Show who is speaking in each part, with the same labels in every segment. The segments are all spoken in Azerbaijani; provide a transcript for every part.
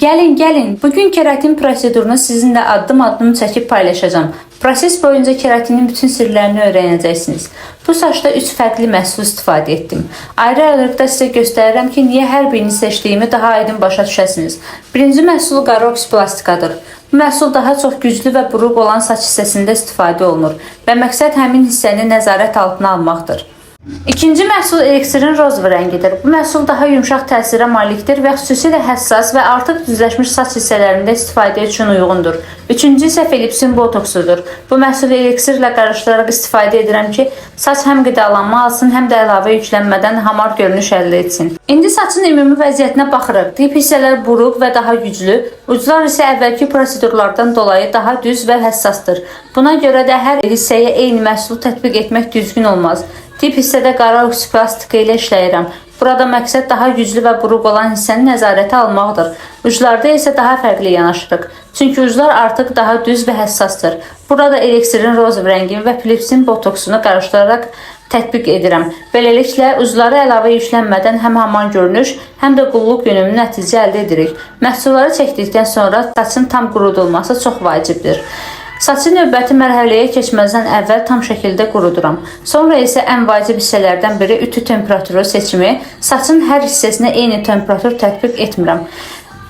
Speaker 1: Gəlin, bugün keratin prosedurunu sizinlə addım-addım çəkib paylaşacağım. Proses boyunca keratinin bütün sirlərini öyrənəcəksiniz. Bu saçda 3 fərqli məhsul istifadə etdim. Ayrı-ayrılıqda sizə göstərirəm ki, niyə hər birini seçdiyimi daha aydın başa düşəsiniz. Birinci məhsul qara oksiplastikadır. Bu məhsul daha çox güclü və buruq olan saç hissəsində istifadə olunur və məqsəd həmin hissəni nəzarət altına almaqdır. İkinci məhsul eliksirin rozva rəngidir. Bu məhsul daha yumşaq təsirə malikdir və xüsusilə həssas və artıq düzləşmiş saç hissələrində istifadə üçün uyğundur. Üçüncü isə Philips'in botoksudur. Bu məhsulu eliksirlə qarışdıraraq istifadə edirəm ki, saç həm qidalanma alsın, həm də əlavə yüklənmədən hamar görünüş əldə etsin. İndi saçın ümumi vəziyyətinə baxırıq. Dip hissələr buruq və daha güclü, uclar isə əvvəlki prosedurlardan dolayı daha düz və həssasdır. Buna görə də hər hissəyə eyni məhsulu tətbiq etmək düzgün olmaz. Dip hissədə qara oksiplastika ilə işləyirəm. Burada məqsəd daha güclü və buruq olan hissəni nəzarətə almaqdır. Uclarda isə daha fərqli yanaşırıq. Çünki uclar artıq daha düz və həssasdır. Burada eliksirin rozov rəngini və Philips'in botoksunu qarışdıraraq tətbiq edirəm. Beləliklə, uclara əlavə yüklənmədən həm hamar görünüş, həm də qulluq yönümlü nəticə əldə edirik. Məhsulları çəkdikdən sonra saçın tam qurudulması çox vacibdir. Saçı növbəti mərhələyə keçməzdən əvvəl tam şəkildə quruduram. Sonra isə ən vacib hissələrdən biri ütü temperaturu seçimi. Saçın hər hissəsinə eyni temperatur tətbiq etmirəm.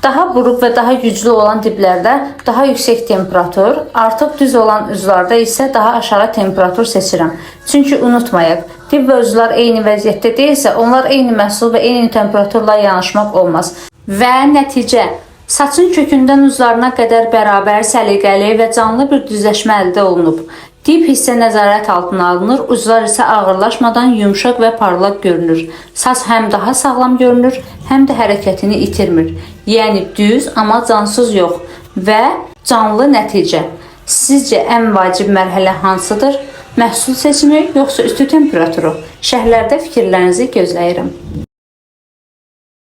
Speaker 1: Daha buruq və daha güclü olan diblərdə daha yüksək temperatur, artıq düz olan uclarda isə daha aşağı temperatur seçirəm. Çünki unutmayaq, dib və uclar eyni vəziyyətdə deyilsə, onlar eyni məhsul və eyni temperaturla yanaşmaq olmaz. Və nəticə. Saçın kökündən uclarına qədər bərabər, səliqəli və canlı bir düzləşmə əldə olunub. Dip hissə nəzarət altına alınır, uclar isə ağırlaşmadan yumşaq və parlaq görünür. Saç həm daha sağlam görünür, həm də hərəkətini itirmir. Yəni düz, amma cansız yox və canlı nəticə. Sizcə ən vacib mərhələ hansıdır? Məhsul seçimi yoxsa ütü temperaturu? Şərhlərdə fikirlərinizi gözləyirəm.